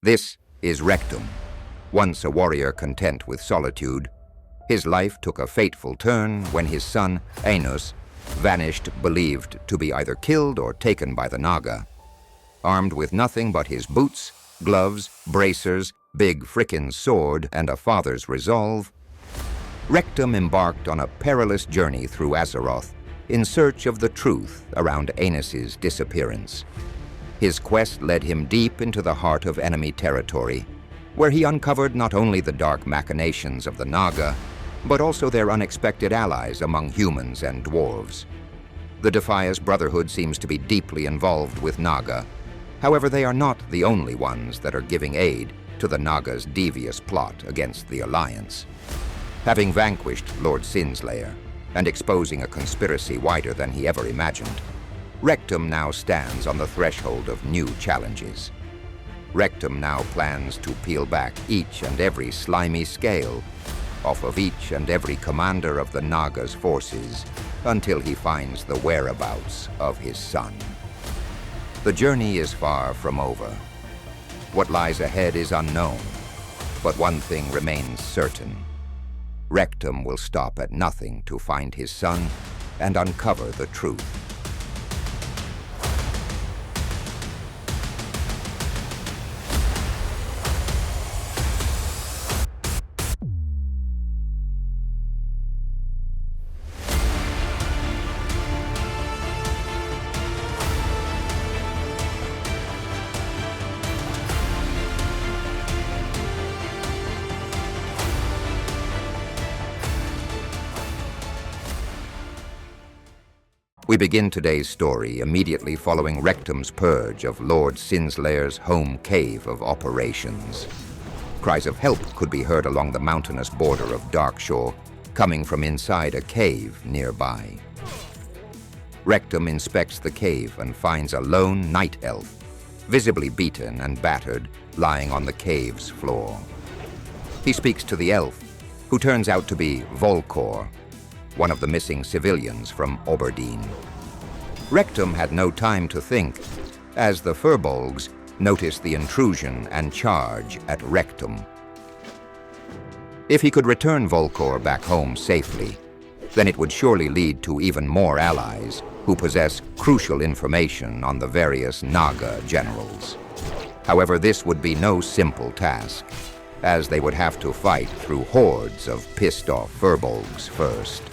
This is Rectum, once a warrior content with solitude. His life took a fateful turn when his son, Anus, vanished, believed to be either killed or taken by the Naga. Armed with nothing but his boots, gloves, bracers, big frickin' sword, and a father's resolve, Rectum embarked on a perilous journey through Azeroth in search of the truth around Anus's disappearance. His quest led him deep into the heart of enemy territory, where he uncovered not only the dark machinations of the Naga, but also their unexpected allies among humans and dwarves. The Defias Brotherhood seems to be deeply involved with Naga. However, they are not the only ones that are giving aid to the Naga's devious plot against the Alliance. Having vanquished Lord Sinslayer and exposing a conspiracy wider than he ever imagined, Rectum now stands on the threshold of new challenges. Rectum now plans to peel back each and every slimy scale off of each and every commander of the Naga's forces until he finds the whereabouts of his son. The journey is far from over. What lies ahead is unknown, but one thing remains certain. Rectum will stop at nothing to find his son and uncover the truth. We begin today's story immediately following Rectum's purge of Lord Sinslayer's home cave of operations. Cries of help could be heard along the mountainous border of Darkshore, coming from inside a cave nearby. Rectum inspects the cave and finds a lone night elf, visibly beaten and battered, lying on the cave's floor. He speaks to the elf, who turns out to be Volkor, one of the missing civilians from Oberdeen. Rectum had no time to think, as the Furbolgs noticed the intrusion and charge at Rectum. If he could return Volkor back home safely, then it would surely lead to even more allies who possess crucial information on the various Naga generals. However, this would be no simple task, as they would have to fight through hordes of pissed-off Furbolgs first.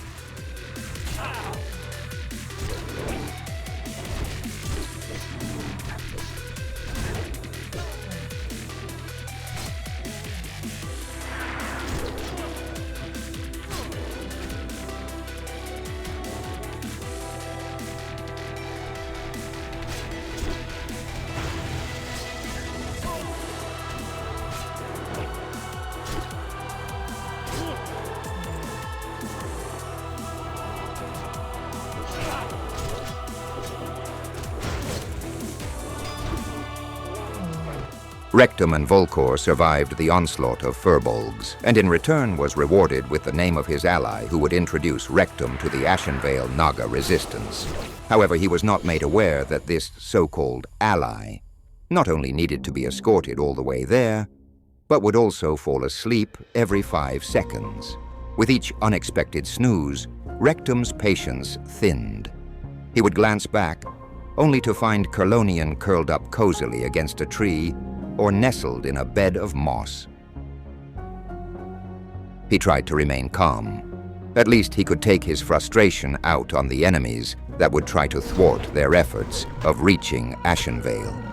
Rectum and Volkor survived the onslaught of Furbolgs, and in return was rewarded with the name of his ally who would introduce Rectum to the Ashenvale Naga resistance. However, he was not made aware that this so-called ally not only needed to be escorted all the way there, but would also fall asleep every 5 seconds. With each unexpected snooze, Rectum's patience thinned. He would glance back, only to find Kerlonian curled up cozily against a tree or nestled in a bed of moss. He tried to remain calm. At least he could take his frustration out on the enemies that would try to thwart their efforts of reaching Ashenvale.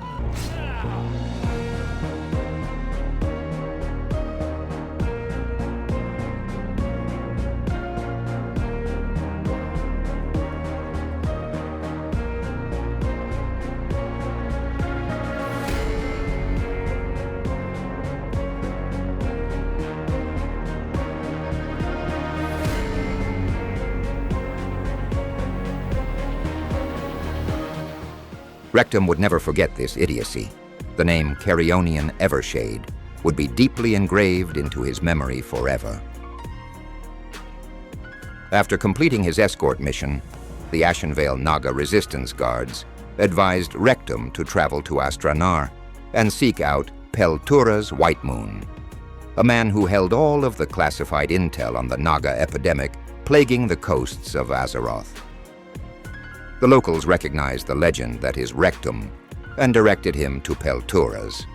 Rectum would never forget this idiocy. The name Carrionian Evershade would be deeply engraved into his memory forever. After completing his escort mission, the Ashenvale Naga resistance guards advised Rectum to travel to Astranar and seek out Peltura's White Moon, a man who held all of the classified intel on the Naga epidemic plaguing the coasts of Azeroth. The locals recognized the legend that is Rectum and directed him to Peltura's.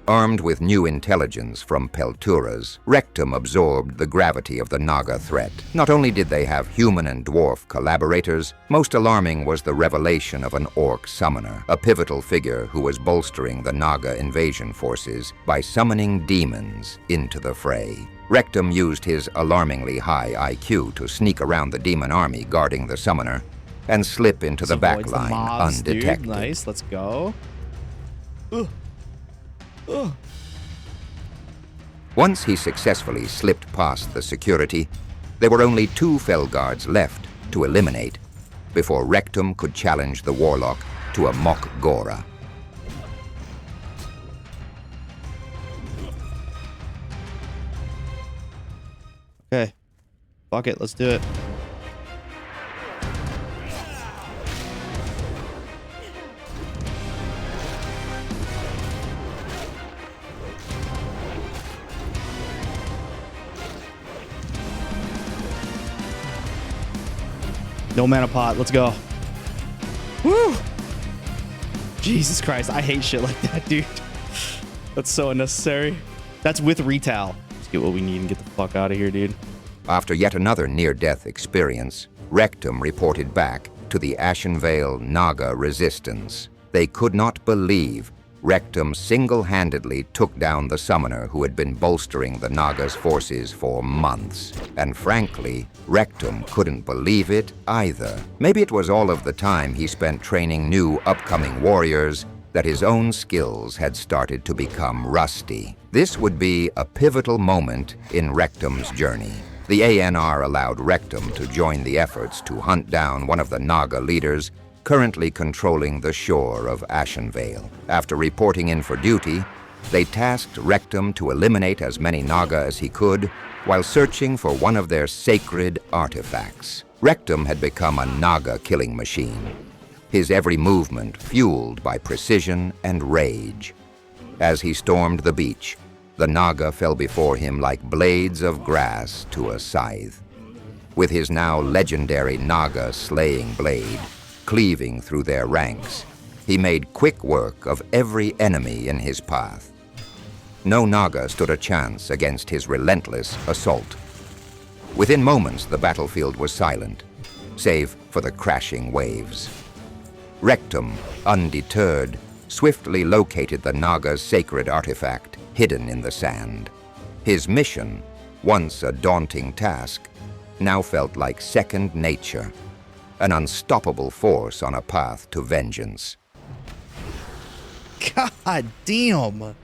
Armed with new intelligence from Peltura's, Rectum absorbed the gravity of the Naga threat. Not only did they have human and dwarf collaborators, most alarming was the revelation of an orc summoner, a pivotal figure who was bolstering the Naga invasion forces by summoning demons into the fray. Rectum used his alarmingly high IQ to sneak around the demon army guarding the summoner and slip into the backline undetected. Dude. Nice, let's go. Once he successfully slipped past the security, there were only 2 Felguards left to eliminate before Rectum could challenge the warlock to a mock Gora. Okay. Fuck it, let's do it. No mana pot. Let's go. Woo! Jesus Christ. I hate shit like that, dude. That's so unnecessary. That's with retail. Let's get what we need and get the fuck out of here, dude. After yet another near-death experience, Rectum reported back to the Ashenvale Naga resistance. They could not believe Rectum single-handedly took down the summoner who had been bolstering the Naga's forces for months. And frankly, Rectum couldn't believe it either. Maybe it was all of the time he spent training new upcoming warriors that his own skills had started to become rusty. This would be a pivotal moment in Rectum's journey. The ANR allowed Rectum to join the efforts to hunt down one of the Naga leaders currently controlling the shore of Ashenvale. After reporting in for duty, they tasked Rectum to eliminate as many Naga as he could while searching for one of their sacred artifacts. Rectum had become a Naga killing machine, his every movement fueled by precision and rage. As he stormed the beach, the Naga fell before him like blades of grass to a scythe. With his now legendary Naga slaying blade cleaving through their ranks, he made quick work of every enemy in his path. No Naga stood a chance against his relentless assault. Within moments, the battlefield was silent, save for the crashing waves. Rectum, undeterred, swiftly located the Naga's sacred artifact hidden in the sand. His mission, once a daunting task, now felt like second nature, an unstoppable force on a path to vengeance. God damn.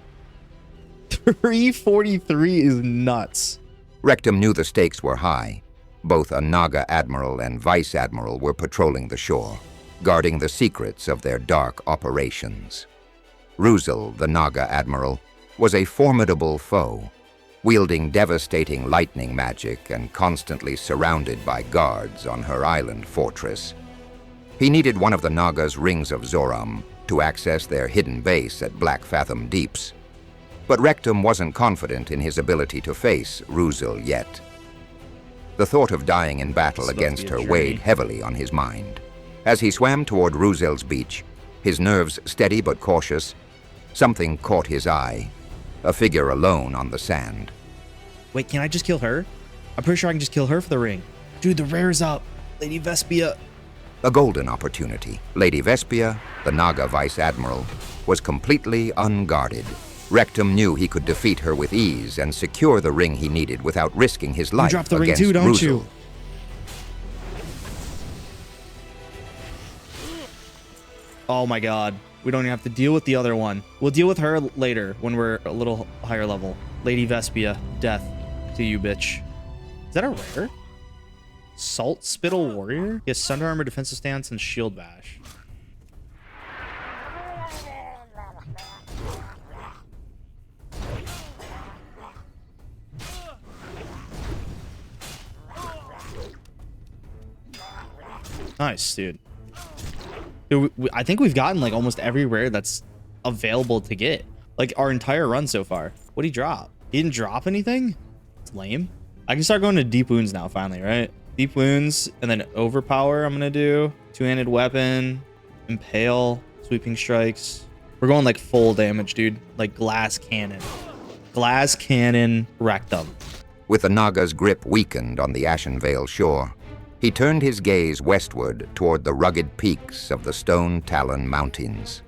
343 is nuts. Rectum knew the stakes were high. Both a Naga admiral and vice admiral were patrolling the shore, guarding the secrets of their dark operations. Ruzel, the Naga admiral, was a formidable foe, wielding devastating lightning magic and constantly surrounded by guards on her island fortress. He needed one of the Naga's rings of Zoram to access their hidden base at Black Fathom Deeps. But Rectum wasn't confident in his ability to face Ruzel yet. The thought of dying in battle against her weighed heavily on his mind. As he swam toward Ruzel's beach, his nerves steady but cautious, something caught his eye, a figure alone on the sand. Wait, can I just kill her? I'm pretty sure I can just kill her for the ring. Dude, the rare's up. Lady Vespia. A golden opportunity. Lady Vespia, the Naga Vice Admiral, was completely unguarded. Rectum knew he could defeat her with ease and secure the ring he needed without risking his life against Ruzel. You drop the ring too, don't you? Oh my god. We don't even have to deal with the other one. We'll deal with her later when we're a little higher level. Lady Vespia, death to you, bitch. Is that a rare? Salt Spittle Warrior? He has Thunder Armor, Defensive Stance, and Shield Bash. Nice, dude. Dude, I think we've gotten like almost every rare that's available to get. Like our entire run so far. What did he drop? He didn't drop anything? It's lame. I can start going to deep wounds now finally, right? Deep wounds and then overpower I'm gonna do. Two-handed weapon, impale, sweeping strikes. We're going like full damage, dude. Like glass cannon. Glass cannon rectum. With the Naga's grip weakened on the Ashenvale shore, he turned his gaze westward toward the rugged peaks of the Stone Talon Mountains.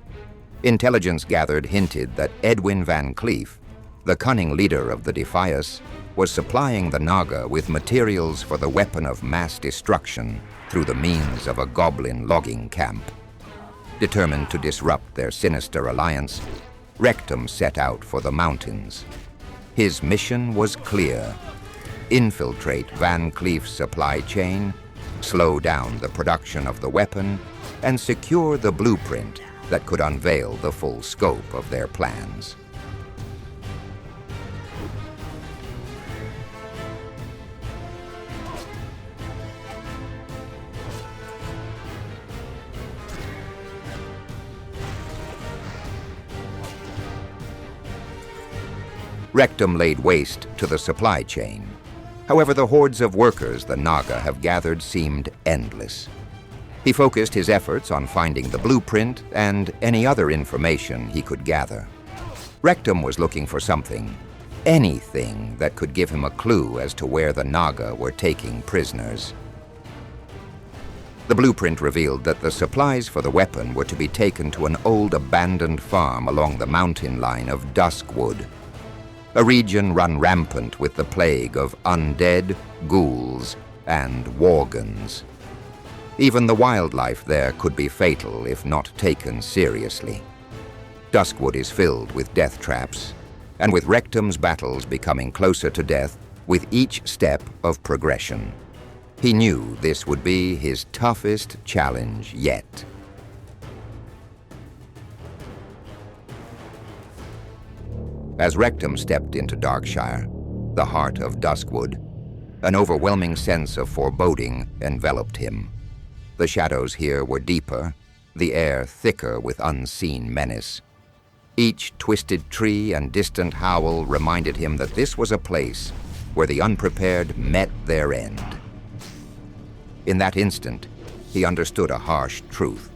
Intelligence gathered hinted that Edwin Van Cleef, the cunning leader of the Defias, was supplying the Naga with materials for the weapon of mass destruction through the means of a goblin logging camp. Determined to disrupt their sinister alliance, Rectum set out for the mountains. His mission was clear: infiltrate Van Cleef's supply chain, slow down the production of the weapon, and secure the blueprint that could unveil the full scope of their plans. Rectum laid waste to the supply chain. However, the hordes of workers the Naga have gathered seemed endless. He focused his efforts on finding the blueprint and any other information he could gather. Rectum was looking for something, anything that could give him a clue as to where the Naga were taking prisoners. The blueprint revealed that the supplies for the weapon were to be taken to an old abandoned farm along the mountain line of Duskwood, a region run rampant with the plague of undead, ghouls, and worgons. Even the wildlife there could be fatal if not taken seriously. Duskwood is filled with death traps, and with Rectum's battles becoming closer to death with each step of progression. He knew this would be his toughest challenge yet. As Rectum stepped into Darkshire, the heart of Duskwood, an overwhelming sense of foreboding enveloped him. The shadows here were deeper, the air thicker with unseen menace. Each twisted tree and distant howl reminded him that this was a place where the unprepared met their end. In that instant, he understood a harsh truth.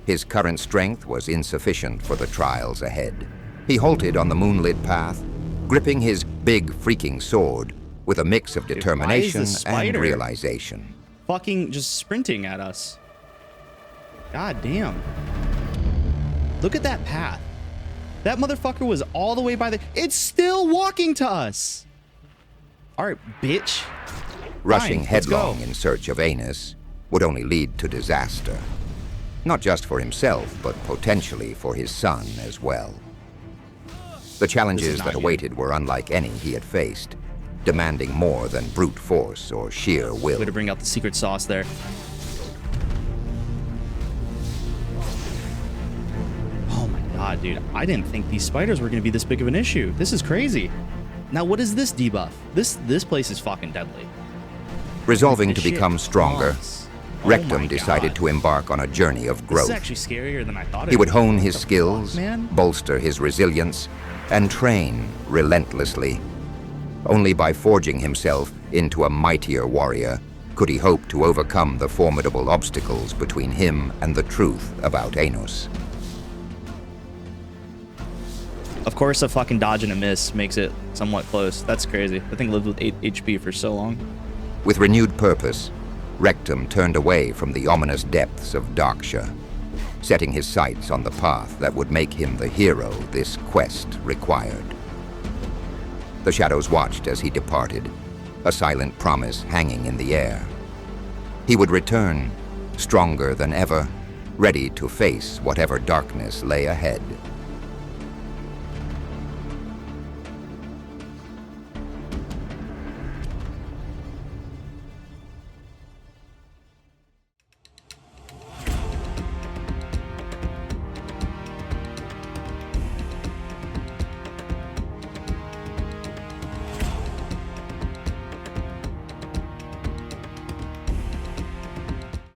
His current strength was insufficient for the trials ahead. He halted on the moonlit path, gripping his big freaking sword with a mix of determination and realization. Fucking just sprinting at us. God damn. Look at that path. That motherfucker was all the way by the... It's still walking to us. All right, bitch. Rushing headlong in search of Anus would only lead to disaster. Not just for himself, but potentially for his son as well. The challenges that awaited were unlike any he had faced, demanding more than brute force or sheer will. Way to bring out the secret sauce there. Oh my god, dude. I didn't think these spiders were going to be this big of an issue. This is crazy. Now, what is this debuff? This place is fucking deadly. Resolving to become stronger, Rectum decided to embark on a journey of growth. This is actually scarier than I thought. He would hone his skills, bolster his resilience, and train relentlessly. Only by forging himself into a mightier warrior could he hope to overcome the formidable obstacles between him and the truth about Anus. Of course, a fucking dodge and a miss makes it somewhat close. That's crazy. The thing lived with 8 HP for so long. With renewed purpose, Rectum turned away from the ominous depths of Darkshire, setting his sights on the path that would make him the hero this quest required. The shadows watched as he departed, a silent promise hanging in the air. He would return, stronger than ever, ready to face whatever darkness lay ahead.